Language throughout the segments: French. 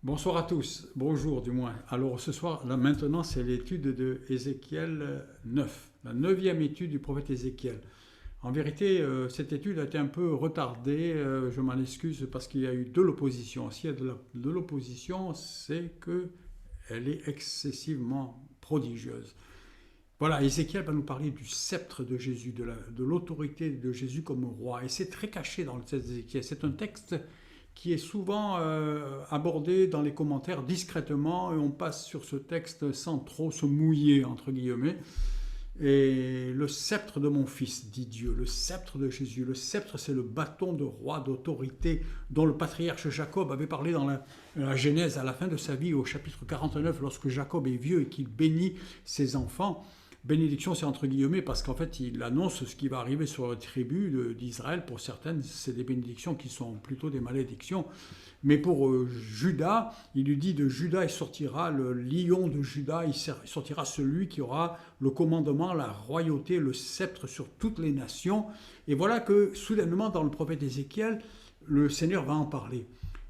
Bonsoir à tous, bonjour du moins. Alors ce soir, là maintenant, c'est l'étude de Ézéchiel 9, la neuvième étude du prophète Ézéchiel. En vérité, cette étude a été un peu retardée, je m'en excuse parce qu'il y a eu de l'opposition. S'il y a de l'opposition, c'est qu'elle est excessivement prodigieuse. Voilà, Ézéchiel va nous parler du sceptre de Jésus, de l'autorité de Jésus comme roi. Et c'est très caché dans le texte d'Ézéchiel. C'est un texte qui est souvent abordé dans les commentaires discrètement et on passe sur ce texte sans trop se mouiller, entre guillemets. Et le sceptre de mon fils, dit Dieu, le sceptre de Jésus. Le sceptre, c'est le bâton de roi, d'autorité, dont le patriarche Jacob avait parlé dans la Genèse à la fin de sa vie, au chapitre 49, lorsque Jacob est vieux et qu'il bénit ses enfants. Bénédiction, c'est entre guillemets, parce qu'en fait, il annonce ce qui va arriver sur la tribu d'Israël. Pour certaines, c'est des bénédictions qui sont plutôt des malédictions. Mais pour Judas, il lui dit de Judas, il sortira le lion de Judas, il sortira celui qui aura le commandement, la royauté, le sceptre sur toutes les nations. Et voilà que, soudainement, dans le prophète Ézéchiel, le Seigneur va en parler.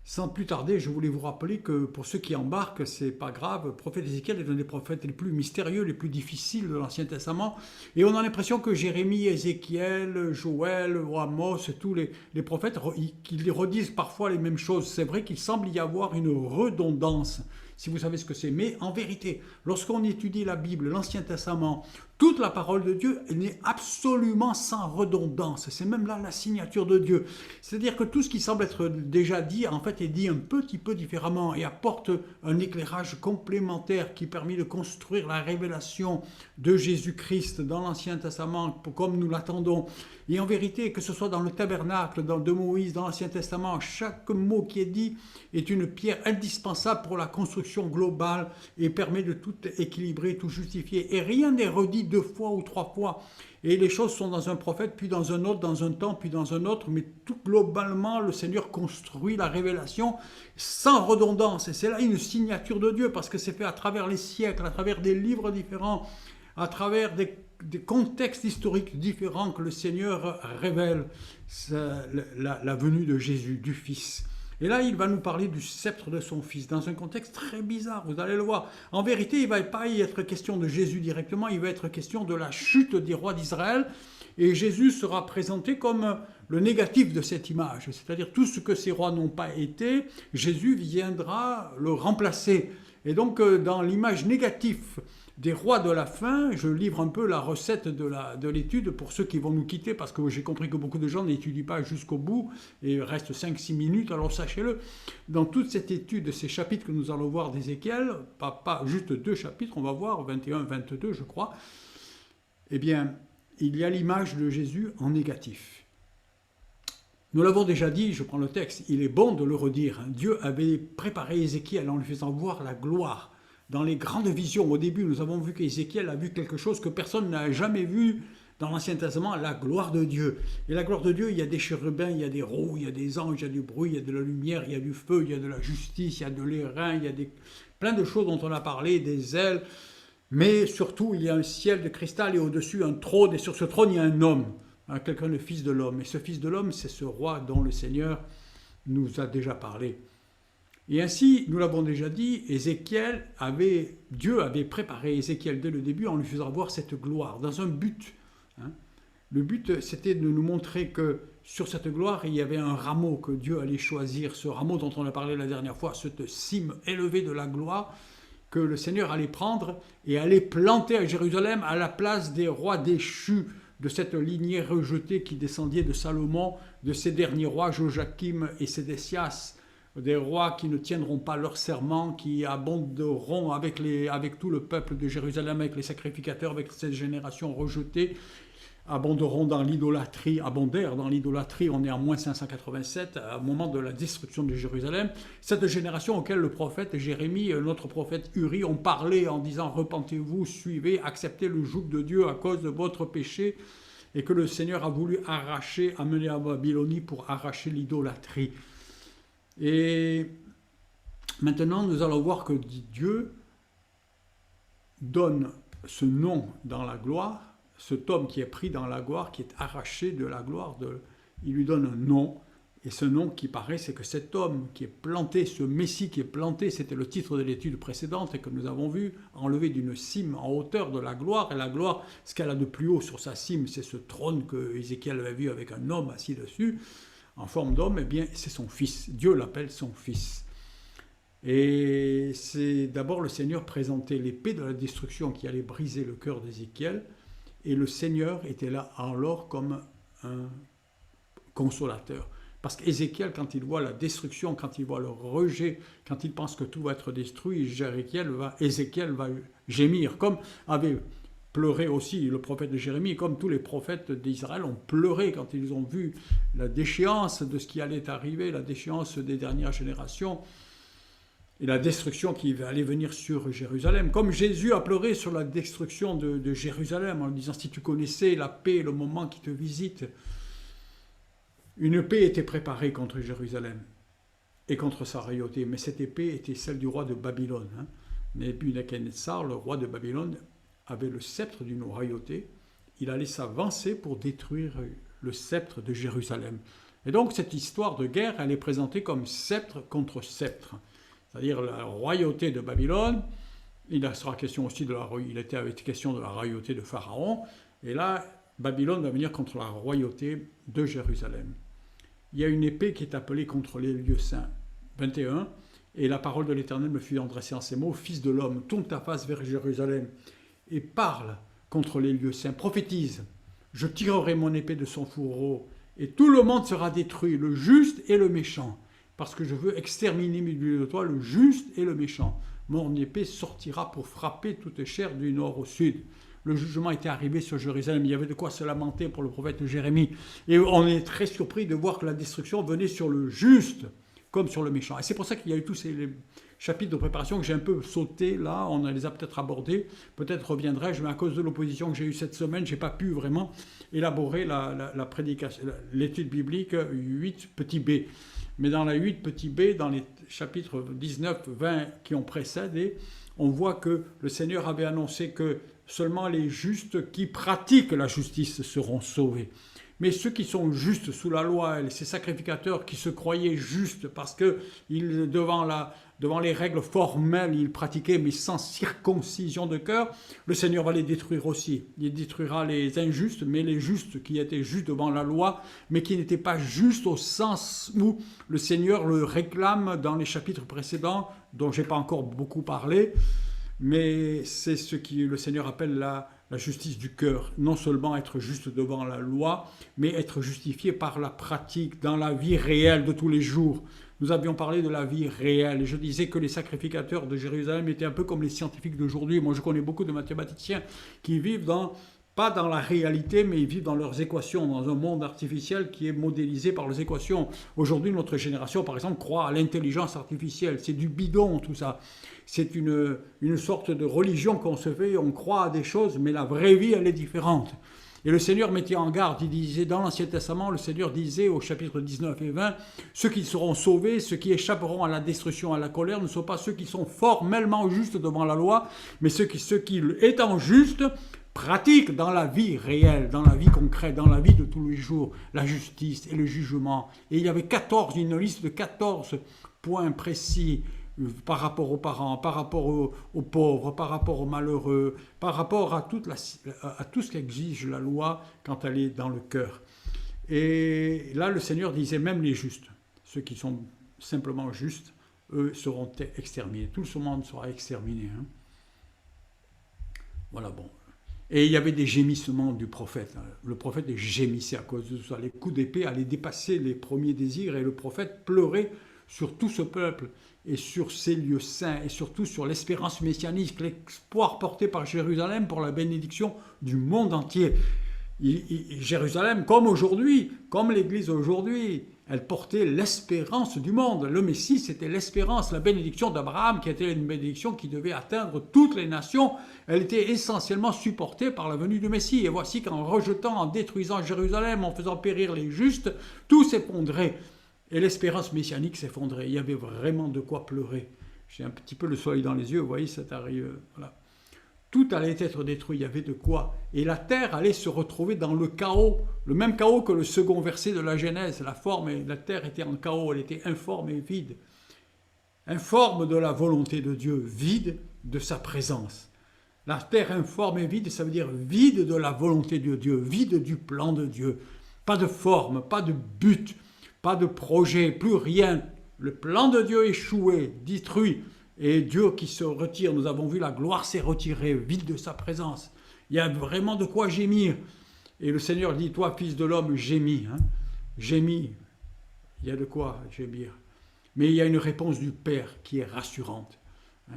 Sans plus tarder, je voulais vous rappeler que pour ceux qui embarquent, c'est pas grave, le prophète Ézéchiel est un des prophètes les plus mystérieux, les plus difficiles de l'Ancien Testament. Et on a l'impression que Jérémie, Ézéchiel, Joël, Amos, tous les prophètes, qu'ils redisent parfois les mêmes choses. C'est vrai qu'il semble y avoir une redondance, si vous savez ce que c'est. Mais en vérité, lorsqu'on étudie la Bible, l'Ancien Testament, toute la parole de Dieu n'est absolument sans redondance. C'est même là la signature de Dieu. C'est-à-dire que tout ce qui semble être déjà dit, en fait, est dit un petit peu différemment et apporte un éclairage complémentaire qui permet de construire la révélation de Jésus-Christ dans l'Ancien Testament comme nous l'attendons. Et en vérité, que ce soit dans le tabernacle, de Moïse, dans l'Ancien Testament, chaque mot qui est dit est une pierre indispensable pour la construction globale et permet de tout équilibrer, tout justifier. Et rien n'est redit 2 fois ou 3 fois. Et les choses sont dans un prophète, puis dans un autre, dans un temps, puis dans un autre. Mais tout globalement, le Seigneur construit la révélation sans redondance. Et c'est là une signature de Dieu, parce que c'est fait à travers les siècles, à travers des livres différents, à travers des contextes historiques différents que le Seigneur révèle la venue de Jésus, du Fils. Et là, il va nous parler du sceptre de son fils, dans un contexte très bizarre, vous allez le voir. En vérité, il ne va pas y être question de Jésus directement, il va être question de la chute des rois d'Israël, et Jésus sera présenté comme le négatif de cette image, c'est-à-dire tout ce que ces rois n'ont pas été, Jésus viendra le remplacer. Et donc, dans l'image négative des rois de la fin, je livre un peu la recette de l'étude pour ceux qui vont nous quitter, parce que j'ai compris que beaucoup de gens n'étudient pas jusqu'au bout, et il reste 5-6 minutes, alors sachez-le, dans toute cette étude, ces chapitres que nous allons voir d'Ézéchiel, pas juste 2 chapitres, on va voir 21, 22 je crois, eh bien, il y a l'image de Jésus en négatif. Nous l'avons déjà dit, je prends le texte, il est bon de le redire, Dieu avait préparé Ézéchiel en lui faisant voir la gloire. Dans les grandes visions, au début, nous avons vu qu'Ézéchiel a vu quelque chose que personne n'a jamais vu dans l'Ancien Testament, la gloire de Dieu. Et la gloire de Dieu, il y a des chérubins, il y a des roues, il y a des anges, il y a du bruit, il y a de la lumière, il y a du feu, il y a de la justice, il y a de l'airain, il y a plein de choses dont on a parlé, des ailes. Mais surtout, il y a un ciel de cristal et au-dessus un trône, et sur ce trône, il y a un homme, quelqu'un le fils de l'homme. Et ce fils de l'homme, c'est ce roi dont le Seigneur nous a déjà parlé. Et ainsi, nous l'avons déjà dit, Dieu avait préparé Ézéchiel dès le début en lui faisant voir cette gloire, dans un but. Le but, c'était de nous montrer que sur cette gloire, il y avait un rameau que Dieu allait choisir, ce rameau dont on a parlé la dernière fois, cette cime élevée de la gloire, que le Seigneur allait prendre et allait planter à Jérusalem à la place des rois déchus de cette lignée rejetée qui descendait de Salomon, de ces derniers rois, Joachim et Sédécias, des rois qui ne tiendront pas leur serment, qui abonderont avec tout le peuple de Jérusalem, avec les sacrificateurs, avec cette génération rejetée, abondèrent dans l'idolâtrie, on est en moins 587, au moment de la destruction de Jérusalem. Cette génération auquel le prophète Jérémie, notre prophète Uri, ont parlé en disant « Repentez-vous, suivez, acceptez le joug de Dieu à cause de votre péché », et que le Seigneur a voulu amener à Babylonie pour arracher l'idolâtrie. Et maintenant, nous allons voir que Dieu donne ce nom dans la gloire, cet homme qui est pris dans la gloire, qui est arraché de la gloire, il lui donne un nom, Et ce nom qui paraît, c'est que cet homme qui est planté, ce Messie qui est planté, c'était le titre de l'étude précédente et que nous avons vu, enlevé d'une cime en hauteur de la gloire. Et la gloire, ce qu'elle a de plus haut sur sa cime, c'est ce trône que Ézéchiel avait vu avec un homme assis dessus, en forme d'homme. Eh bien, c'est son fils. Dieu l'appelle son fils. Et c'est d'abord le Seigneur présentait l'épée de la destruction qui allait briser le cœur d'Ézéchiel. Et le Seigneur était là alors comme un consolateur. Parce qu'Ézéchiel, quand il voit la destruction, quand il voit le rejet, quand il pense que tout va être détruit, Ézéchiel va gémir, comme avait pleuré aussi le prophète de Jérémie, comme tous les prophètes d'Israël ont pleuré quand ils ont vu la déchéance de ce qui allait arriver, la déchéance des dernières générations, et la destruction qui allait venir sur Jérusalem. Comme Jésus a pleuré sur la destruction de Jérusalem, en disant « Si tu connaissais la paix, le moment qui te visite », une épée était préparée contre Jérusalem et contre sa royauté, mais cette épée était celle du roi de Babylone. Nebuchadnezzar, le roi de Babylone, avait le sceptre d'une royauté. Il allait s'avancer pour détruire le sceptre de Jérusalem. Et donc cette histoire de guerre, elle est présentée comme sceptre contre sceptre. C'est-à-dire la royauté de Babylone, il sera question aussi il était avec question de la royauté de Pharaon, et là, Babylone va venir contre la royauté de Jérusalem. Il y a une épée qui est appelée contre les lieux saints. 21. Et la parole de l'Éternel me fut adressée en ces mots. Fils de l'homme, tourne ta face vers Jérusalem et parle contre les lieux saints. Prophétise. Je tirerai mon épée de son fourreau et tout le monde sera détruit, le juste et le méchant. Parce que je veux exterminer du milieu de toi le juste et le méchant. Mon épée sortira pour frapper toute chair du nord au sud. Le jugement était arrivé sur Jérusalem. Il y avait de quoi se lamenter pour le prophète Jérémie. Et on est très surpris de voir que la destruction venait sur le juste comme sur le méchant. Et c'est pour ça qu'il y a eu tous ces chapitres de préparation que j'ai un peu sauté là. On les a peut-être abordés. Peut-être reviendrai-je, mais à cause de l'opposition que j'ai eue cette semaine, je n'ai pas pu vraiment élaborer la prédication, l'étude biblique 8 petit b. Mais dans la 8 petit b, dans les chapitres 19, 20 qui ont précédé, on voit que le Seigneur avait annoncé que seulement les justes qui pratiquent la justice seront sauvés. Mais ceux qui sont justes sous la loi, ces sacrificateurs qui se croyaient justes parce que devant les règles formelles, ils pratiquaient mais sans circoncision de cœur, le Seigneur va les détruire aussi. Il détruira les injustes, mais les justes qui étaient justes devant la loi, mais qui n'étaient pas justes au sens où le Seigneur le réclame dans les chapitres précédents, dont je n'ai pas encore beaucoup parlé. Mais c'est ce que le Seigneur appelle la justice du cœur. Non seulement être juste devant la loi, mais être justifié par la pratique, dans la vie réelle de tous les jours. Nous avions parlé de la vie réelle. Et je disais que les sacrificateurs de Jérusalem étaient un peu comme les scientifiques d'aujourd'hui. Moi, je connais beaucoup de mathématiciens qui vivent pas dans la réalité, mais ils vivent dans leurs équations, dans un monde artificiel qui est modélisé par les équations. Aujourd'hui, notre génération, par exemple, croit à l'intelligence artificielle. C'est du bidon, tout ça. C'est une sorte de religion qu'on se fait, on croit à des choses, mais la vraie vie, elle est différente. Et le Seigneur mettait en garde, il disait, dans l'Ancien Testament, le Seigneur disait au chapitre 19 et 20, ceux qui seront sauvés, ceux qui échapperont à la destruction, à la colère, ne sont pas ceux qui sont formellement justes devant la loi, mais ceux qui étant justes, pratiquent dans la vie réelle, dans la vie concrète, dans la vie de tous les jours, la justice et le jugement. Et il y avait une liste de 14 points précis par rapport aux parents, par rapport aux pauvres, par rapport aux malheureux, par rapport à tout ce qu'exige la loi quand elle est dans le cœur. Et là, le Seigneur disait même les justes, ceux qui sont simplement justes, eux seront exterminés. Tout ce monde sera exterminé. Hein. Voilà, bon. Et il y avait des gémissements du prophète. Le prophète gémissait à cause de ça. Les coups d'épée allaient dépasser les premiers désirs et le prophète pleurait sur tout ce peuple et sur ces lieux saints et surtout sur l'espérance messianique, l'espoir porté par Jérusalem pour la bénédiction du monde entier. Jérusalem, comme aujourd'hui, comme l'Église aujourd'hui, elle portait l'espérance du monde. Le Messie, c'était l'espérance, la bénédiction d'Abraham, qui était une bénédiction qui devait atteindre toutes les nations. Elle était essentiellement supportée par la venue du Messie. Et voici qu'en rejetant, en détruisant Jérusalem, en faisant périr les justes, tout s'effondrait. Et l'espérance messianique s'effondrait. Il y avait vraiment de quoi pleurer. J'ai un petit peu le soleil dans les yeux, vous voyez, ça arrive. Voilà. tout allait être détruit, il y avait de quoi. Et la terre allait se retrouver dans le chaos, le même chaos que le second verset de la Genèse. La terre était en chaos, elle était informe et vide. Informe de la volonté de Dieu, vide de sa présence. La terre informe et vide, ça veut dire vide de la volonté de Dieu, vide du plan de Dieu. Pas de forme, pas de but, pas de projet, plus rien. Le plan de Dieu échoué, détruit. Et Dieu qui se retire, nous avons vu la gloire s'est retirée, vide de sa présence. Il y a vraiment de quoi gémir. Et le Seigneur dit, toi, fils de l'homme, gémis. Gémis. Il y a de quoi gémir. Mais il y a une réponse du Père qui est rassurante.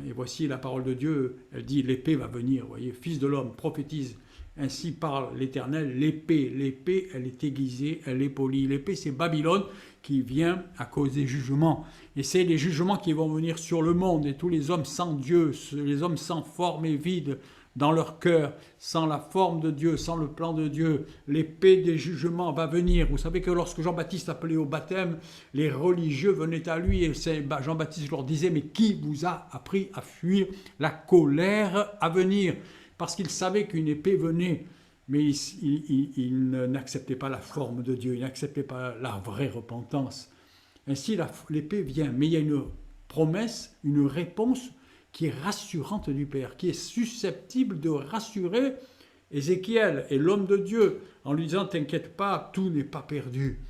Et voici la parole de Dieu, elle dit, l'épée va venir. Vous voyez, fils de l'homme, prophétise. Ainsi parle l'Éternel, l'épée, elle est aiguisée, elle est polie. L'épée, c'est Babylone qui vient à cause des jugements. Et c'est les jugements qui vont venir sur le monde. Et tous les hommes sans Dieu, les hommes sans forme et vide dans leur cœur, sans la forme de Dieu, sans le plan de Dieu, l'épée des jugements va venir. Vous savez que lorsque Jean-Baptiste appelait au baptême, les religieux venaient à lui et Jean-Baptiste leur disait, mais qui vous a appris à fuir la colère à venir ? Parce qu'il savait qu'une épée venait, mais il n'acceptait pas la forme de Dieu, il n'acceptait pas la vraie repentance. Ainsi, l'épée vient, mais il y a une promesse, une réponse qui est rassurante du Père, qui est susceptible de rassurer Ézéchiel et l'homme de Dieu, en lui disant « T'inquiète pas, tout n'est pas perdu ».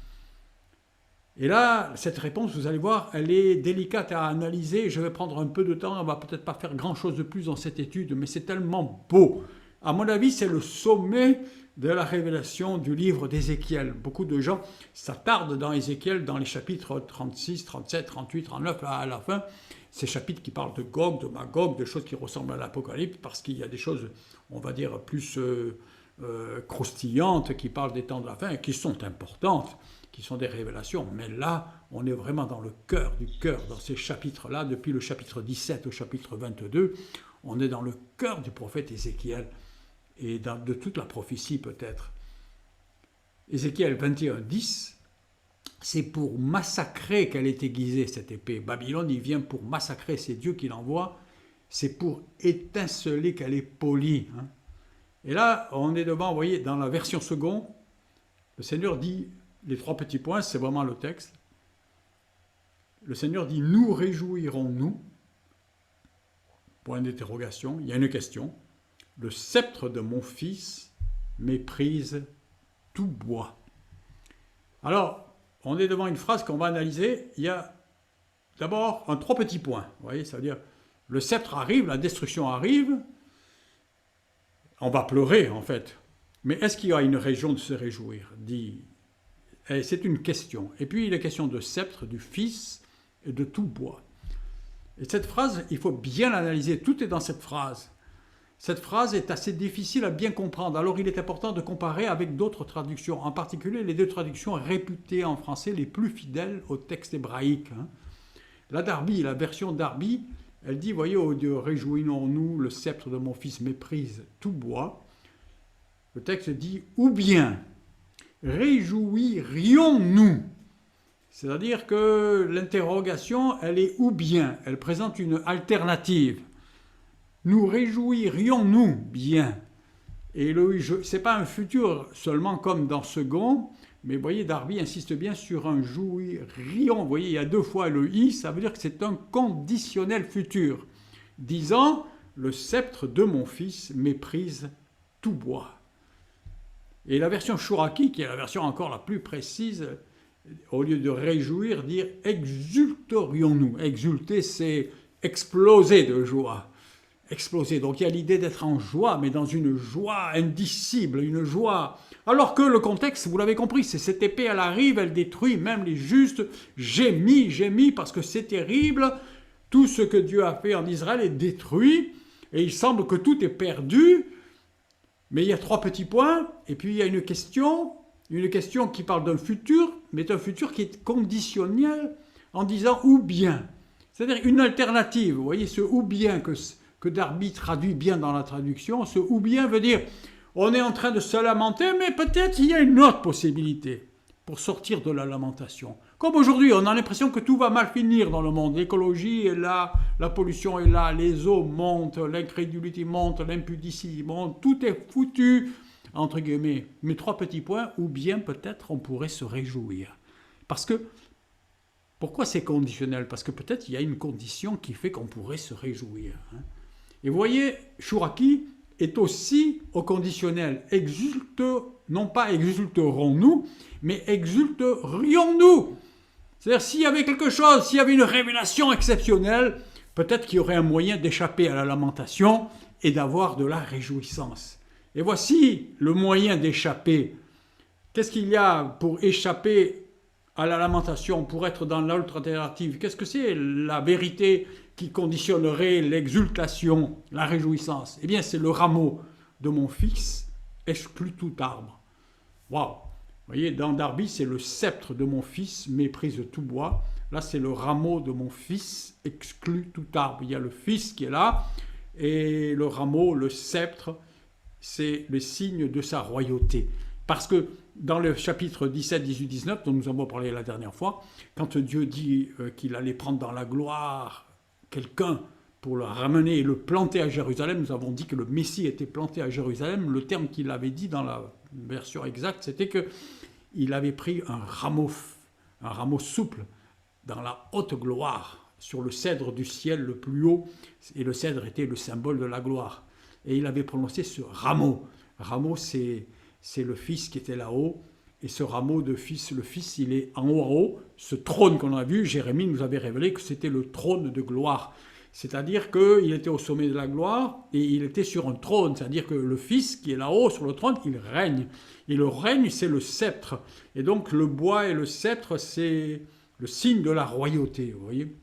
Et là, cette réponse, vous allez voir, elle est délicate à analyser. Je vais prendre un peu de temps, on ne va peut-être pas faire grand-chose de plus dans cette étude, mais c'est tellement beau. À mon avis, c'est le sommet de la révélation du livre d'Ézéchiel. Beaucoup de gens s'attardent dans Ézéchiel, dans les chapitres 36, 37, 38, 39, à la fin. Ces chapitres qui parlent de Gog, de Magog, de choses qui ressemblent à l'Apocalypse, parce qu'il y a des choses, on va dire, plus croustillantes, qui parlent des temps de la fin, et qui sont importantes, qui sont des révélations. Mais là, on est vraiment dans le cœur du cœur, dans ces chapitres-là, depuis le chapitre 17 au chapitre 22, on est dans le cœur du prophète Ézéchiel, et de toute la prophétie peut-être. Ézéchiel 21, 10, c'est pour massacrer qu'elle est aiguisée, cette épée. Babylone, il vient pour massacrer, c'est Dieu qui l'envoie, c'est pour étinceler qu'elle est polie. Et là, on est devant, vous voyez, dans la version seconde, le Seigneur dit, les 3 petits points, c'est vraiment le texte. Le Seigneur dit, nous réjouirons-nous, point d'interrogation, il y a une question. Le sceptre de mon fils méprise tout bois. Alors, on est devant une phrase qu'on va analyser. Il y a d'abord 3 petits points. Vous voyez, ça veut dire, le sceptre arrive, la destruction arrive. On va pleurer, en fait. Mais est-ce qu'il y a une raison de se réjouir ? C'est une question. Et puis, il est question de sceptre, du fils et de tout bois. Et cette phrase, il faut bien l'analyser. Tout est dans cette phrase. Cette phrase est assez difficile à bien comprendre. Alors, il est important de comparer avec d'autres traductions, en particulier les 2 traductions réputées en français les plus fidèles au texte hébraïque. La Darby, la version Darby, elle dit, voyez, au Dieu, réjouissons-nous, le sceptre de mon fils méprise tout bois. Le texte dit, ou bien, réjouirions-nous. C'est-à-dire que l'interrogation, elle est ou bien, elle présente une alternative. Nous réjouirions-nous bien. Et ce n'est pas un futur seulement comme dans second, mais vous voyez, Darby insiste bien sur un jouirions. Vous voyez, il y a 2 fois le i, ça veut dire que c'est un conditionnel futur. Disant, le sceptre de mon fils méprise tout bois. Et la version Chouraki, qui est la version encore la plus précise, au lieu de réjouir, dire exulterions-nous. Exulter, c'est exploser de joie. Exploser. Donc il y a l'idée d'être en joie, mais dans une joie indicible, une joie. Alors que le contexte, vous l'avez compris, c'est cette épée, elle arrive, elle détruit même les justes. Gémis, parce que c'est terrible. Tout ce que Dieu a fait en Israël est détruit, et il semble que tout est perdu. Mais il y a 3 petits points, et puis il y a une question qui parle d'un futur, mais un futur qui est conditionnel en disant ou bien. C'est-à-dire une alternative. Vous voyez, ce ou bien que Darby traduit bien dans la traduction, ce ou bien veut dire on est en train de se lamenter, mais peut-être il y a une autre possibilité pour sortir de la lamentation, Comme aujourd'hui, on a l'impression que tout va mal finir dans le monde. L'écologie est là, la pollution est là, les eaux montent, l'incrédulité monte, l'impudicité monte, tout est foutu, entre guillemets. Mais 3 petits points, ou bien peut-être on pourrait se réjouir. Parce que, pourquoi c'est conditionnel? Parce que peut-être il y a une condition qui fait qu'on pourrait se réjouir. Et vous voyez, Chouraki est aussi au conditionnel. Exulte, non pas exulterons-nous, mais exulterions-nous. C'est-à-dire, s'il y avait quelque chose, s'il y avait une révélation exceptionnelle, peut-être qu'il y aurait un moyen d'échapper à la lamentation et d'avoir de la réjouissance. Et voici le moyen d'échapper. Qu'est-ce qu'il y a pour échapper à la lamentation, pour être dans l'alternative? Qu'est-ce que c'est la vérité qui conditionnerait l'exultation, la réjouissance? Eh bien, c'est le rameau de mon fils exclut tout arbre. Waouh! Vous voyez, dans Darby, c'est le sceptre de mon fils méprise tout bois. Là, c'est le rameau de mon fils exclut tout arbre. Il y a le fils qui est là, et le rameau, le sceptre, c'est le signe de sa royauté. Parce que dans le chapitre 17, 18, 19, dont nous avons parlé la dernière fois, quand Dieu dit qu'il allait prendre dans la gloire quelqu'un pour le ramener et le planter à Jérusalem, nous avons dit que le Messie était planté à Jérusalem. Le terme qu'il avait dit dans la version exacte, c'était qu'il avait pris un rameau souple dans la haute gloire, sur le cèdre du ciel le plus haut, et le cèdre était le symbole de la gloire. Et il avait prononcé ce rameau. Rameau, c'est le Fils qui était là-haut, et ce rameau de Fils, le Fils, il est en haut. Ce trône qu'on a vu, Jérémie nous avait révélé que c'était le trône de gloire. C'est-à-dire qu'il était au sommet de la gloire, et il était sur un trône. C'est-à-dire que le Fils qui est là-haut sur le trône, il règne. Et le règne, c'est le sceptre. Et donc le bois et le sceptre, c'est le signe de la royauté, vous voyez.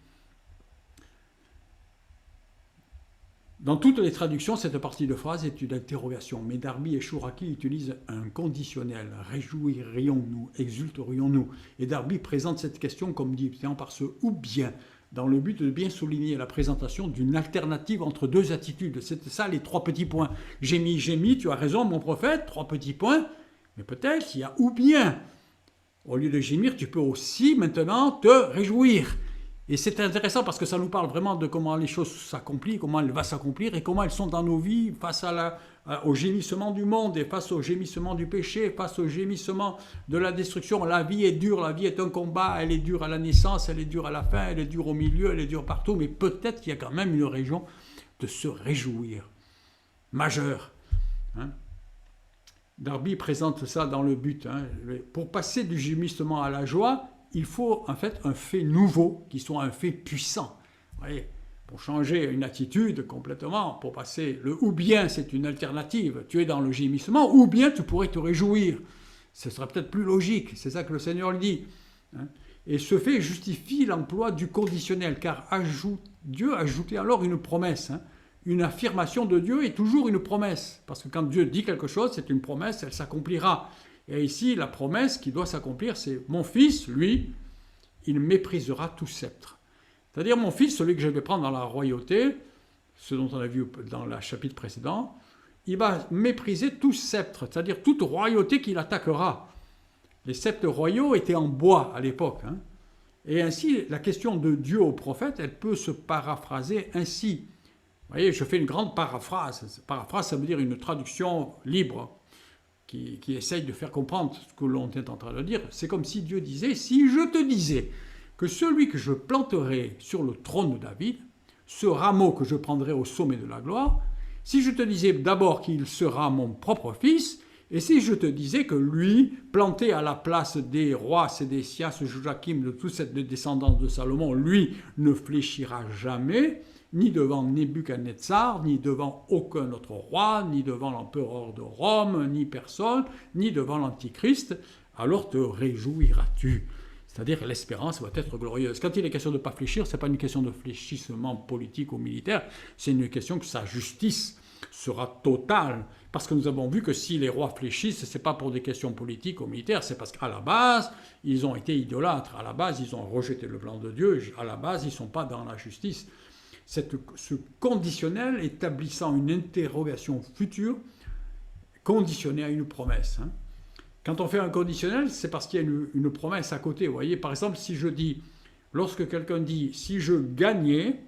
Dans toutes les traductions, cette partie de phrase est une interrogation, mais Darby et Chouraki utilisent un conditionnel. Réjouirions-nous, exulterions-nous? Et Darby présente cette question comme disant par ce « ou bien », dans le but de bien souligner la présentation d'une alternative entre deux attitudes. C'était ça les 3 petits points. J'ai mis, tu as raison mon prophète, 3 petits points, mais peut-être il y a « ou bien ». Au lieu de gémir, tu peux aussi maintenant te réjouir. Et c'est intéressant parce que ça nous parle vraiment de comment les choses s'accomplissent, comment elles vont s'accomplir et comment elles sont dans nos vies face au gémissement du monde et face au gémissement du péché, face au gémissement de la destruction. La vie est dure, la vie est un combat, elle est dure à la naissance, elle est dure à la fin, elle est dure au milieu, elle est dure partout, mais peut-être qu'il y a quand même une raison de se réjouir. Majeure. Darby présente ça dans le but. Pour passer du gémissement à la joie, il faut en fait un fait nouveau qui soit un fait puissant. Vous voyez, pour changer une attitude complètement, pour passer le ou bien c'est une alternative, tu es dans le gémissement, ou bien tu pourrais te réjouir. Ce serait peut-être plus logique, c'est ça que le Seigneur le dit. Et ce fait justifie l'emploi du conditionnel, car Dieu a ajouté alors une promesse. Une affirmation de Dieu est toujours une promesse, parce que quand Dieu dit quelque chose, c'est une promesse, elle s'accomplira. Et ici, la promesse qui doit s'accomplir, c'est « Mon fils, lui, il méprisera tout sceptre ». C'est-à-dire, mon fils, celui que je vais prendre dans la royauté, ce dont on a vu dans le chapitre précédent, il va mépriser tout sceptre, c'est-à-dire toute royauté qu'il attaquera. Les sceptres royaux étaient en bois à l'époque. Et ainsi, la question de Dieu au prophète, elle peut se paraphraser ainsi. Vous voyez, je fais une grande paraphrase. Paraphrase, ça veut dire une traduction libre, qui essaye de faire comprendre ce que l'on est en train de dire. C'est comme si Dieu disait, si je te disais que celui que je planterai sur le trône de David, ce rameau que je prendrai au sommet de la gloire, si je te disais d'abord qu'il sera mon propre fils, et si je te disais que lui, planté à la place des rois Sédécias, Joachim, de toute cette descendance de Salomon, lui ne fléchira jamais, ni devant Nebuchadnezzar, ni devant aucun autre roi, ni devant l'empereur de Rome, ni personne, ni devant l'Antichrist, alors te réjouiras-tu. C'est-à-dire que l'espérance va être glorieuse. Quand il est question de ne pas fléchir, ce n'est pas une question de fléchissement politique ou militaire, c'est une question que sa justice sera totale. Parce que nous avons vu que si les rois fléchissent, ce n'est pas pour des questions politiques ou militaires, c'est parce qu'à la base, ils ont été idolâtres. À la base, ils ont rejeté le plan de Dieu. À la base, ils ne sont pas dans la justice. Ce conditionnel établissant une interrogation future conditionnée à une promesse. Quand on fait un conditionnel, c'est parce qu'il y a une promesse à côté. Vous voyez, par exemple, si je dis, lorsque quelqu'un dit, si je gagnais,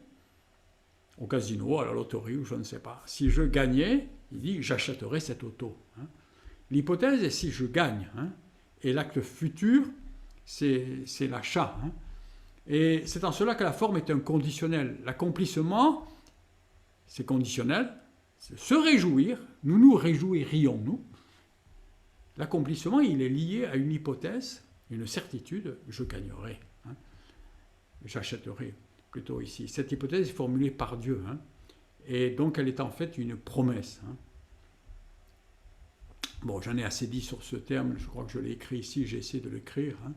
au casino, à la loterie, ou je ne sais pas, si je gagnais, il dit, j'achèterai cette auto. Hein. L'hypothèse est si je gagne. Hein. Et l'acte futur, c'est l'achat. Hein. Et c'est en cela que la forme est un conditionnel. L'accomplissement, c'est conditionnel. C'est se réjouir. Nous nous réjouirions, nous. L'accomplissement, il est lié à une hypothèse, une certitude, je gagnerai. Hein. J'achèterai, plutôt ici. Cette hypothèse est formulée par Dieu. Hein. Et donc, elle est en fait une promesse. Hein. Bon, j'en ai assez dit sur ce terme, je crois que je l'ai écrit ici, j'ai essayé de l'écrire. Hein.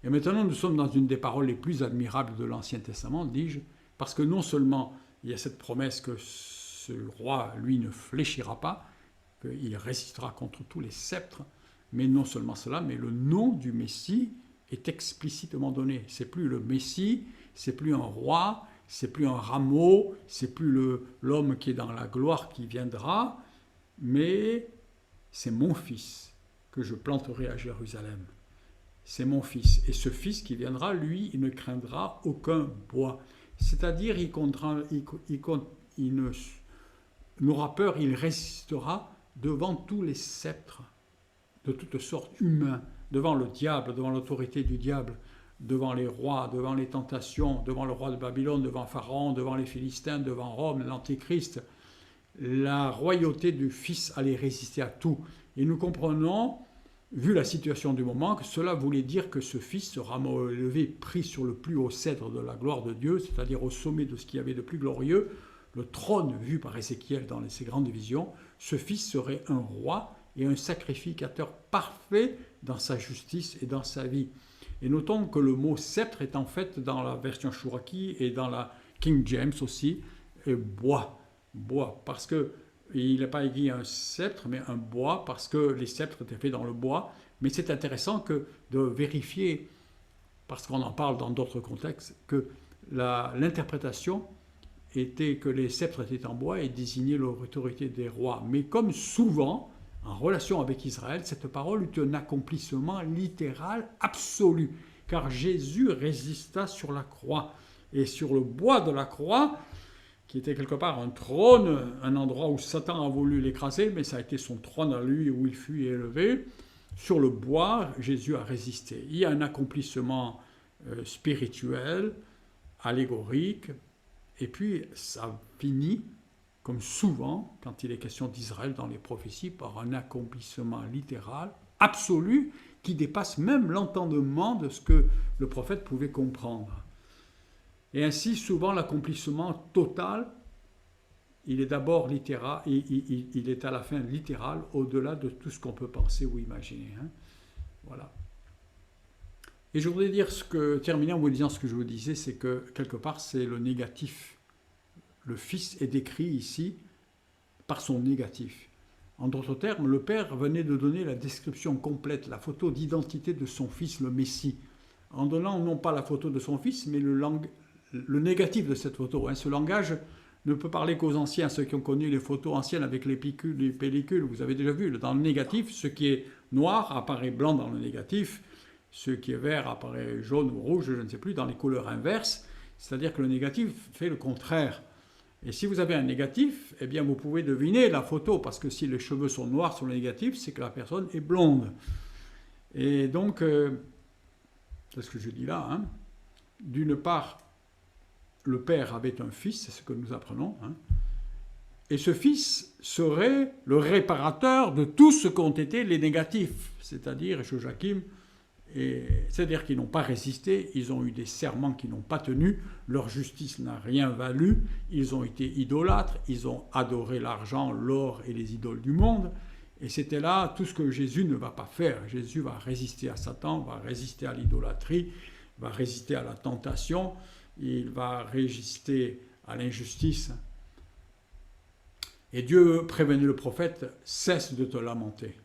Et maintenant, nous sommes dans une des paroles les plus admirables de l'Ancien Testament, dis-je, parce que non seulement il y a cette promesse que ce roi, lui, ne fléchira pas, qu'il résistera contre tous les sceptres, mais non seulement cela, mais le nom du Messie est explicitement donné. C'est plus le Messie, c'est plus un roi, c'est plus un rameau, c'est plus l'homme qui est dans la gloire qui viendra, mais c'est mon fils que je planterai à Jérusalem. C'est mon fils. Et ce fils qui viendra, lui, il ne craindra aucun bois. C'est-à-dire, il n'aura peur, il résistera devant tous les sceptres de toutes sortes humains, devant le diable, devant l'autorité du diable, devant les rois, devant les tentations, devant le roi de Babylone, devant Pharaon, devant les Philistins, devant Rome, l'Antéchrist. La royauté du Fils allait résister à tout. Et nous comprenons, vu la situation du moment, que cela voulait dire que ce Fils sera élevé, pris sur le plus haut cèdre de la gloire de Dieu, c'est-à-dire au sommet de ce qu'il y avait de plus glorieux, le trône vu par Ézéchiel dans ses grandes visions. Ce Fils serait un roi et un sacrificateur parfait dans sa justice et dans sa vie. Et notons que le mot sceptre est en fait dans la version Chouraki et dans la King James aussi, bois, parce que il n'est pas écrit un sceptre, mais un bois, parce que les sceptres étaient faits dans le bois. Mais c'est intéressant de vérifier, parce qu'on en parle dans d'autres contextes, que l'interprétation était que les sceptres étaient en bois et désignaient l'autorité des rois. Mais comme souvent, en relation avec Israël, cette parole eut un accomplissement littéral absolu, car Jésus résista sur la croix. Et sur le bois de la croix, qui était quelque part un trône, un endroit où Satan a voulu l'écraser, mais ça a été son trône à lui où il fut élevé. Sur le bois, Jésus a résisté. Il y a un accomplissement spirituel, allégorique, et puis ça finit, comme souvent, quand il est question d'Israël dans les prophéties, par un accomplissement littéral, absolu, qui dépasse même l'entendement de ce que le prophète pouvait comprendre. Et ainsi, souvent, l'accomplissement total, il est d'abord littéral, il est à la fin littéral, au-delà de tout ce qu'on peut penser ou imaginer. Hein. Voilà. Et je voudrais terminer en vous disant ce que je vous disais, c'est que, quelque part, c'est le négatif. Le Fils est décrit ici par son négatif. En d'autres termes, le Père venait de donner la description complète, la photo d'identité de son Fils, le Messie, en donnant non pas la photo de son Fils, mais le négatif de cette photo. Hein. Ce langage ne peut parler qu'aux anciens, ceux qui ont connu les photos anciennes avec les pellicules, vous avez déjà vu, dans le négatif, ce qui est noir apparaît blanc dans le négatif, ce qui est vert apparaît jaune ou rouge, je ne sais plus, dans les couleurs inverses, c'est-à-dire que le négatif fait le contraire. Et si vous avez un négatif, eh bien vous pouvez deviner la photo, parce que si les cheveux sont noirs sur le négatif, c'est que la personne est blonde. Et donc, c'est ce que je dis là, hein. D'une part, le Père avait un fils, c'est ce que nous apprenons, hein, et ce fils serait le réparateur de tout ce qu'ont été les négatifs, c'est-à-dire Joachim, c'est-à-dire qu'ils n'ont pas résisté, ils ont eu des serments qu'ils n'ont pas tenus, leur justice n'a rien valu, ils ont été idolâtres, ils ont adoré l'argent, l'or et les idoles du monde, et c'était là tout ce que Jésus ne va pas faire. Jésus va résister à Satan, va résister à l'idolâtrie, va résister à la tentation, il va résister à l'injustice. Et Dieu prévenait le prophète, cesse de te lamenter.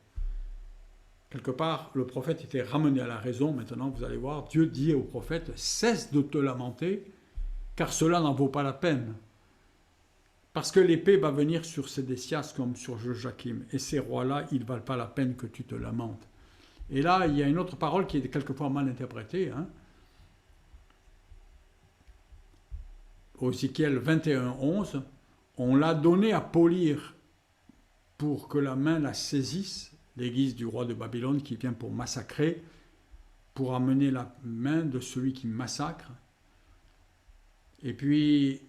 Quelque part, le prophète était ramené à la raison. Maintenant, vous allez voir, Dieu dit au prophète, cesse de te lamenter, car cela n'en vaut pas la peine. Parce que l'épée va venir sur Sédécias comme sur Joachim. Et ces rois-là, ils ne valent pas la peine que tu te lamentes. Et là, il y a une autre parole qui est quelquefois mal interprétée. Hein. Au Ézéchiel 21, 11, on l'a donné à polir pour que la main la saisisse, l'aiguise du roi de Babylone qui vient pour massacrer, pour amener la main de celui qui massacre. Et puis,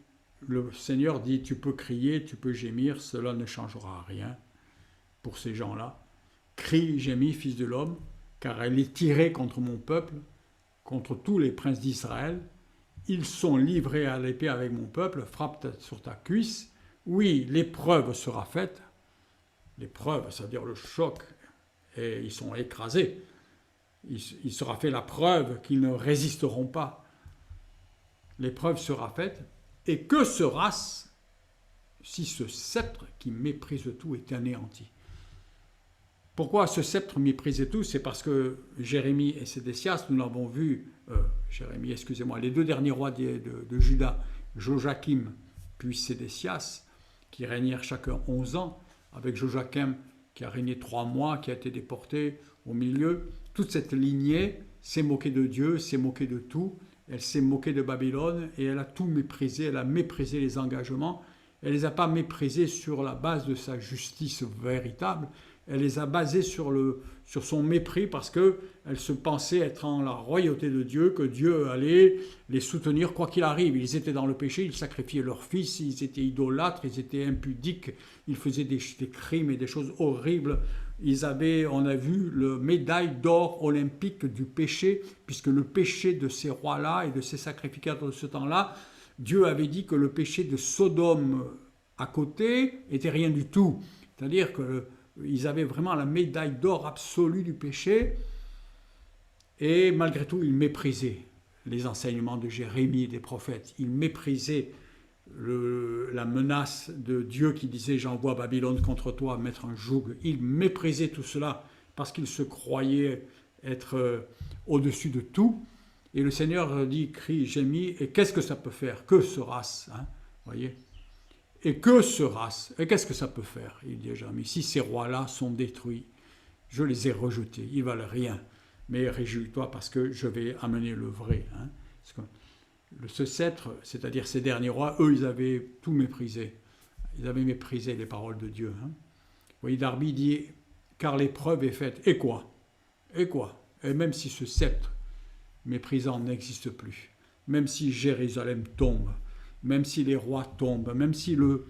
le Seigneur dit, tu peux crier, tu peux gémir, cela ne changera rien pour ces gens-là. Crie, gémis, fils de l'homme, car elle est tirée contre mon peuple, contre tous les princes d'Israël. Ils sont livrés à l'épée avec mon peuple, frappe sur ta cuisse. Oui, l'épreuve sera faite. L'épreuve, c'est-à-dire le choc, et ils sont écrasés. Il sera fait la preuve qu'ils ne résisteront pas. L'épreuve sera faite. Et que sera-ce si ce sceptre qui méprise tout est anéanti? Pourquoi ce sceptre méprise tout? C'est parce que Jérémie et Sédécias, nous l'avons vu, les deux derniers rois de Juda, Joachim puis Sédécias, qui régnèrent chacun 11 ans, avec Joachim qui a régné 3 mois, qui a été déporté au milieu. Toute cette lignée s'est moquée de Dieu, s'est moquée de tout. Elle s'est moquée de Babylone et elle a tout méprisé. Elle a méprisé les engagements. Elle ne les a pas méprisés sur la base de sa justice véritable. Elle les a basés sur son mépris parce qu'elle se pensait être en la royauté de Dieu, que Dieu allait les soutenir quoi qu'il arrive. Ils étaient dans le péché, ils sacrifiaient leurs fils, ils étaient idolâtres, ils étaient impudiques, ils faisaient des crimes et des choses horribles. On a vu le médaille d'or olympique du péché, puisque le péché de ces rois-là et de ces sacrificateurs de ce temps-là, Dieu avait dit que le péché de Sodome à côté était rien du tout. C'est-à-dire qu'ils avaient vraiment la médaille d'or absolue du péché, et malgré tout, ils méprisaient les enseignements de Jérémie et des prophètes. Ils méprisaient la menace de Dieu qui disait « J'envoie Babylone contre toi, mettre un joug ». Ils méprisaient tout cela parce qu'ils se croyaient être au-dessus de tout. Et le Seigneur dit, crie, gémit, et qu'est-ce que ça peut faire? Que sera-ce, hein, voyez? Et que sera-ce? Et qu'est-ce que ça peut faire? Il dit à Jérémie, si ces rois-là sont détruits, je les ai rejetés, ils ne valent rien. Mais réjouis-toi parce que je vais amener le vrai. Hein. Ce sceptre, c'est-à-dire ces derniers rois, eux, ils avaient tout méprisé. Ils avaient méprisé les paroles de Dieu. Hein. Vous voyez, Darby dit, car l'épreuve est faite. Et quoi? Et quoi? Et même si ce sceptre méprisant n'existe plus, même si Jérusalem tombe, même si les rois tombent, même si le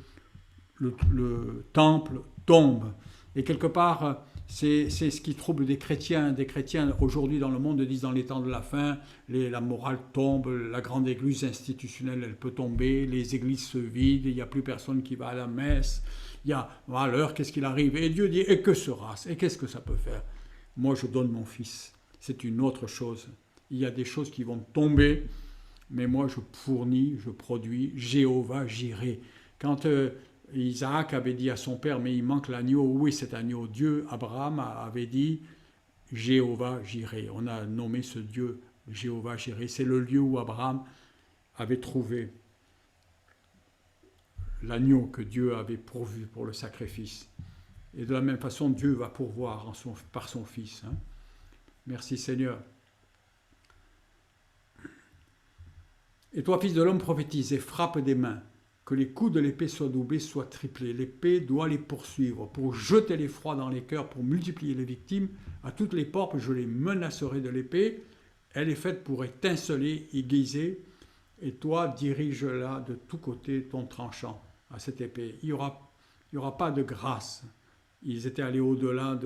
temple tombe, et quelque part, c'est ce qui trouble des chrétiens. Des chrétiens aujourd'hui dans le monde disent dans les temps de la fin, la morale tombe, la grande église institutionnelle elle peut tomber, les églises se vident, il n'y a plus personne qui va à la messe, il y a alors qu'est-ce qu'il arrive? Et Dieu dit, et que sera-ce? Et qu'est-ce que ça peut faire? Moi je donne mon fils, c'est une autre chose. Il y a des choses qui vont tomber, mais moi je fournis, je produis, Jéhovah Jireh. Quand Isaac avait dit à son père, mais il manque l'agneau, oui cet agneau, Dieu, Abraham avait dit Jéhovah Jireh. On a nommé ce Dieu Jéhovah Jireh. C'est le lieu où Abraham avait trouvé l'agneau que Dieu avait pourvu pour le sacrifice. Et de la même façon, Dieu va pourvoir par son Fils. Hein. Merci Seigneur. Et toi, fils de l'homme, prophétise et frappe des mains, que les coups de l'épée soient doublés, soient triplés. L'épée doit les poursuivre, pour jeter l'effroi dans les cœurs, pour multiplier les victimes. À toutes les portes, je les menacerai de l'épée. Elle est faite pour étinceler, aiguiser. Et toi, dirige-la de tous côtés, ton tranchant, à cette épée. Il y aura pas de grâce. Ils étaient allés au-delà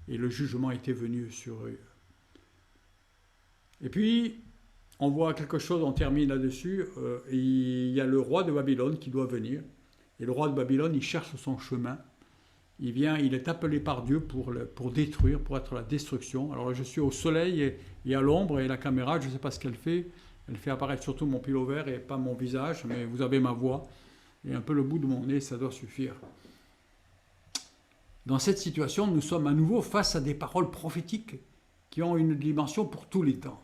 et le jugement était venu sur eux. Et puis, on voit quelque chose, on termine là-dessus, il y a le roi de Babylone qui doit venir. Et le roi de Babylone, il cherche son chemin. Il est appelé par Dieu pour détruire, pour être la destruction. Alors je suis au soleil et à l'ombre, et la caméra, je ne sais pas ce qu'elle fait. Elle fait apparaître surtout mon pilo vert et pas mon visage, mais vous avez ma voix. Et un peu le bout de mon nez, ça doit suffire. Dans cette situation, nous sommes à nouveau face à des paroles prophétiques qui ont une dimension pour tous les temps.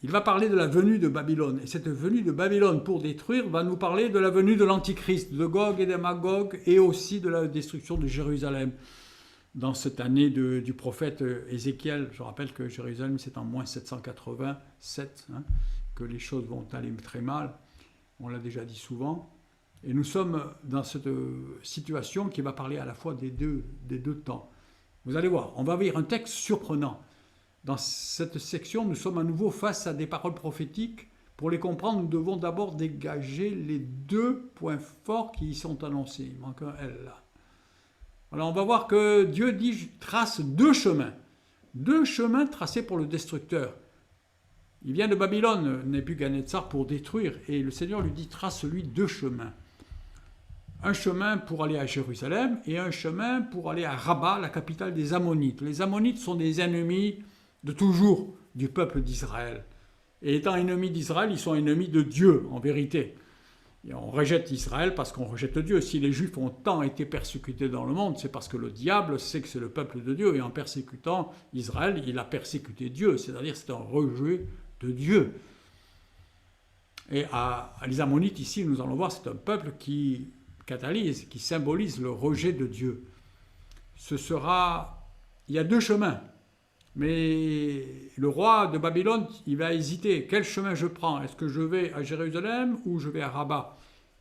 Il va parler de la venue de Babylone. Et cette venue de Babylone pour détruire va nous parler de la venue de l'Antichrist, de Gog et de Magog, et aussi de la destruction de Jérusalem. dans cette année du prophète Ézéchiel. Je rappelle que Jérusalem, c'est en moins 787, hein, que les choses vont aller très mal. On l'a déjà dit souvent. Et nous sommes dans cette situation qui va parler à la fois des deux temps. Vous allez voir, on va lire un texte surprenant. Dans cette section, nous sommes à nouveau face à des paroles prophétiques. Pour les comprendre, nous devons d'abord dégager les deux points forts qui y sont annoncés. Il manque un L là. Alors on va voir que Dieu trace deux chemins tracés pour le destructeur. Il vient de Babylone, Nebuchadnezzar, pour détruire, et le Seigneur lui dit, trace-lui deux chemins. Un chemin pour aller à Jérusalem et un chemin pour aller à Rabat, la capitale des Ammonites. Les Ammonites sont des ennemis de toujours du peuple d'Israël. Et étant ennemis d'Israël, ils sont ennemis de Dieu, en vérité. Et on rejette Israël parce qu'on rejette Dieu. Si les Juifs ont tant été persécutés dans le monde, c'est parce que le diable sait que c'est le peuple de Dieu. Et en persécutant Israël, il a persécuté Dieu. C'est-à-dire c'est un rejet de Dieu. Et les Ammonites, ici, nous allons voir, c'est un peuple qui catalyse, qui symbolise le rejet de Dieu. Il y a deux chemins. Mais le roi de Babylone, il va hésiter. Quel chemin je prends? Est-ce que je vais à Jérusalem ou je vais à Rabat?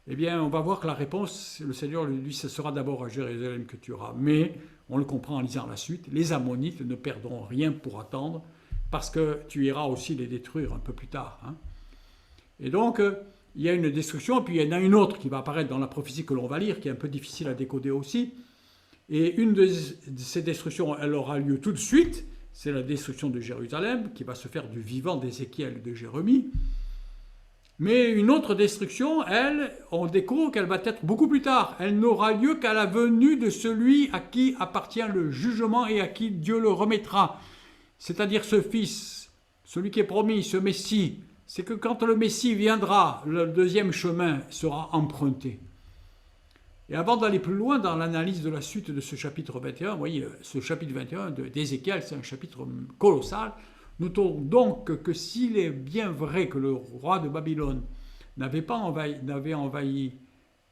Eh bien, on va voir que la réponse, le Seigneur lui dit, ce sera d'abord à Jérusalem que tu iras. Mais, on le comprend en lisant la suite, les Ammonites ne perdront rien pour attendre, parce que tu iras aussi les détruire un peu plus tard. Hein. Et donc, il y a une destruction, puis il y en a une autre qui va apparaître dans la prophétie que l'on va lire, qui est un peu difficile à décoder aussi. Et une de ces destructions, elle aura lieu tout de suite. C'est la destruction de Jérusalem, qui va se faire du vivant d'Ézéchiel et de Jérémie. Mais une autre destruction, elle, on découvre qu'elle va être beaucoup plus tard. Elle n'aura lieu qu'à la venue de celui à qui appartient le jugement et à qui Dieu le remettra. C'est-à-dire ce Fils, celui qui est promis, ce Messie. C'est que quand le Messie viendra, le deuxième chemin sera emprunté. Et avant d'aller plus loin dans l'analyse de la suite de ce chapitre 21, vous voyez, ce chapitre 21 d'Ézéchiel, c'est un chapitre colossal. Notons donc que s'il est bien vrai que le roi de Babylone n'avait envahi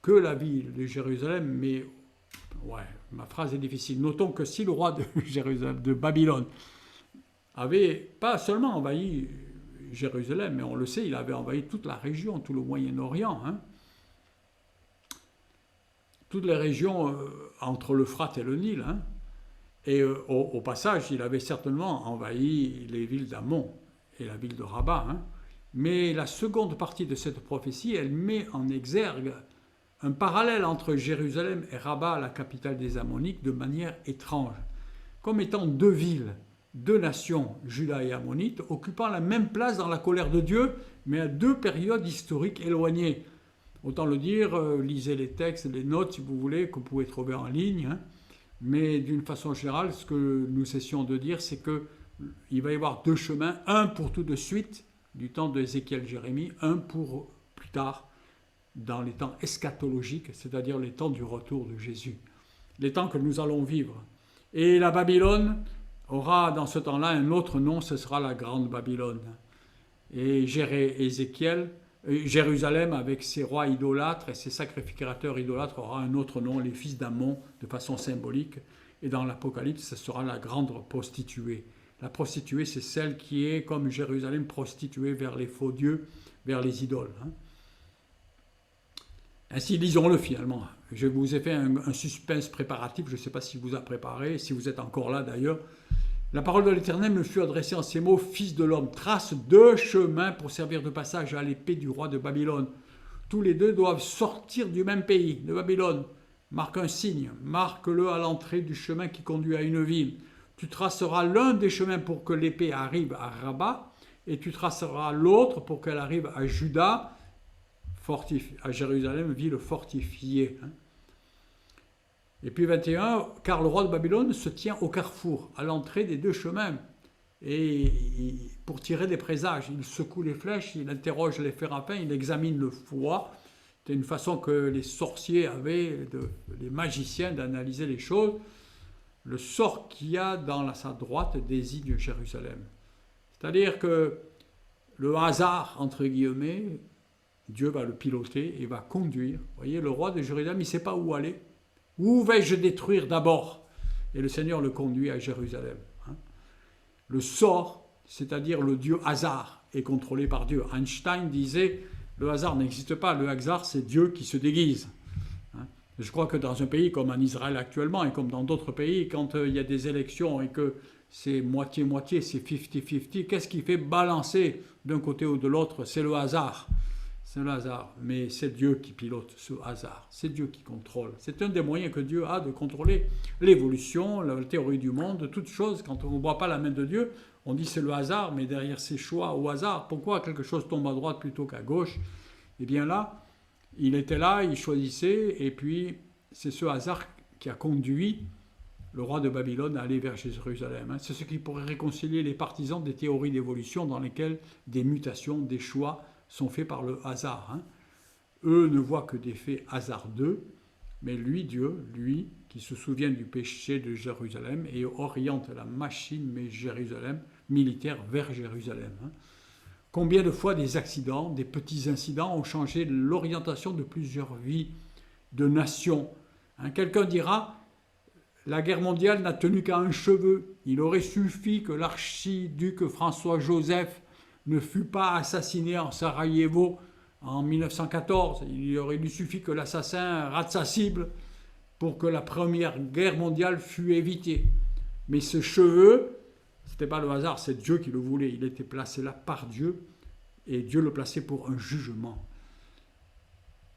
que la ville de Jérusalem, mais, ouais, ma phrase est difficile. Notons que si le roi de Babylone avait pas seulement envahi Jérusalem, mais on le sait, il avait envahi toute la région, tout le Moyen-Orient, hein. Toutes les régions entre l'Euphrate et le Nil. Hein. Et au passage, il avait certainement envahi les villes d'Ammon et la ville de Rabat. Hein. Mais la seconde partie de cette prophétie, elle met en exergue un parallèle entre Jérusalem et Rabat, la capitale des Ammonites, de manière étrange, comme étant deux villes, deux nations, Juda et Ammonite, occupant la même place dans la colère de Dieu, mais à deux périodes historiques éloignées. Autant le dire, lisez les textes, les notes si vous voulez, que vous pouvez trouver en ligne. Hein. Mais d'une façon générale, ce que nous cessions de dire, c'est qu'il va y avoir deux chemins, un pour tout de suite, du temps d'Ézéchiel-Jérémie, un pour plus tard, dans les temps eschatologiques, c'est-à-dire les temps du retour de Jésus, les temps que nous allons vivre. Et la Babylone aura dans ce temps-là un autre nom, ce sera la Grande Babylone. Et Jérusalem, avec ses rois idolâtres et ses sacrificateurs idolâtres, aura un autre nom, les fils d'Ammon, de façon symbolique. Et dans l'Apocalypse, ce sera la grande prostituée. La prostituée, c'est celle qui est, comme Jérusalem, prostituée vers les faux dieux, vers les idoles. Hein. Ainsi, lisons-le finalement. Je vous ai fait un suspense préparatif, je ne sais pas si vous a préparé, si vous êtes encore là d'ailleurs. La parole de l'Éternel me fut adressée en ces mots, « Fils de l'homme, trace deux chemins pour servir de passage à l'épée du roi de Babylone. Tous les deux doivent sortir du même pays, de Babylone. Marque un signe, marque-le à l'entrée du chemin qui conduit à une ville. Tu traceras l'un des chemins pour que l'épée arrive à Rabat, et tu traceras l'autre pour qu'elle arrive à Juda, à Jérusalem, ville fortifiée. » Et puis 21, car le roi de Babylone se tient au carrefour, à l'entrée des deux chemins, et pour tirer des présages. Il secoue les flèches, il interroge les séraphins, il examine le foie. C'était une façon que les sorciers avaient, les magiciens, d'analyser les choses. Le sort qu'il y a dans sa droite désigne Jérusalem. C'est-à-dire que le hasard, entre guillemets, Dieu va le piloter et va conduire. Vous voyez, le roi de Jérusalem, il ne sait pas où aller. Où vais-je détruire d'abord? et le Seigneur le conduit à Jérusalem. Hein. Le sort, c'est-à-dire le dieu hasard, est contrôlé par Dieu. Einstein disait, le hasard n'existe pas, le hasard c'est Dieu qui se déguise. Hein. Je crois que dans un pays comme en Israël actuellement, et comme dans d'autres pays, quand il y a des élections et que c'est moitié-moitié, c'est 50-50, qu'est-ce qui fait balancer d'un côté ou de l'autre? C'est le hasard. C'est le hasard, mais c'est Dieu qui pilote ce hasard, c'est Dieu qui contrôle. C'est un des moyens que Dieu a de contrôler l'évolution, la théorie du monde, toutes choses. Quand on ne voit pas la main de Dieu, on dit c'est le hasard, mais derrière ces choix au hasard, pourquoi quelque chose tombe à droite plutôt qu'à gauche? Eh bien là, il était là, il choisissait, et puis c'est ce hasard qui a conduit le roi de Babylone à aller vers Jérusalem. C'est ce qui pourrait réconcilier les partisans des théories d'évolution dans lesquelles des mutations, des choix sont faits par le hasard. Hein. Eux ne voient que des faits hasardeux, mais lui, Dieu, lui, qui se souvient du péché de Jérusalem et oriente la machine mais Jérusalem, militaire vers Jérusalem. Hein. Combien de fois des accidents, des petits incidents ont changé l'orientation de plusieurs vies, de nations. Hein. Quelqu'un dira, la guerre mondiale n'a tenu qu'à un cheveu. Il aurait suffi que l'archiduc François-Joseph ne fut pas assassiné en Sarajevo en 1914. Il aurait suffi que l'assassin rate sa cible pour que la première guerre mondiale fût évitée. Mais ce cheveu, ce n'était pas le hasard, c'est Dieu qui le voulait. Il était placé là par Dieu et Dieu le plaçait pour un jugement.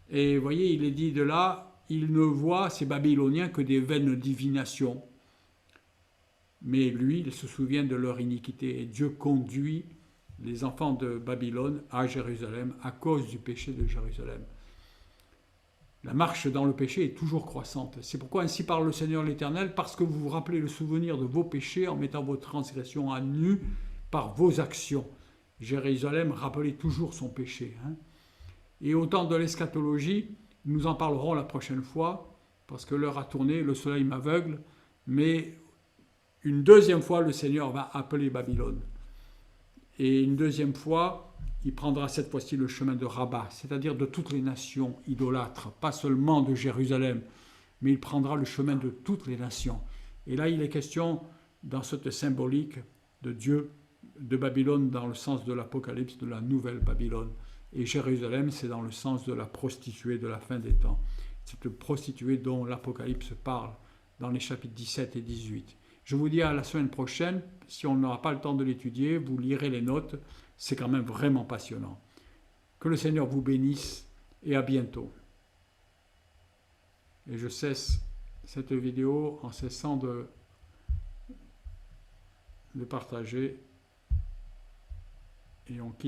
Et vous voyez, il est dit de là, il ne voit, ces Babyloniens, que des vaines divinations. Mais lui, il se souvient de leur iniquité et Dieu conduit les enfants de Babylone à Jérusalem à cause du péché de Jérusalem. La marche dans le péché est toujours croissante. C'est pourquoi ainsi parle le Seigneur l'Éternel, parce que vous vous rappelez le souvenir de vos péchés en mettant vos transgressions à nu par vos actions. Jérusalem rappelait toujours son péché. Hein. Et au temps de l'eschatologie, nous en parlerons la prochaine fois, parce que l'heure a tourné, le soleil m'aveugle, mais une deuxième fois, le Seigneur va appeler Babylone. Et une deuxième fois, il prendra cette fois-ci le chemin de Rabat, c'est-à-dire de toutes les nations idolâtres, pas seulement de Jérusalem, mais il prendra le chemin de toutes les nations. Et là, il est question, dans cette symbolique de Dieu, de Babylone dans le sens de l'Apocalypse, de la nouvelle Babylone. Et Jérusalem, c'est dans le sens de la prostituée de la fin des temps. Cette prostituée dont l'Apocalypse parle dans les chapitres 17 et 18. Je vous dis à la semaine prochaine. Si on n'aura pas le temps de l'étudier, vous lirez les notes. C'est quand même vraiment passionnant. Que le Seigneur vous bénisse et à bientôt. Et je cesse cette vidéo en cessant de partager. Et on quitte.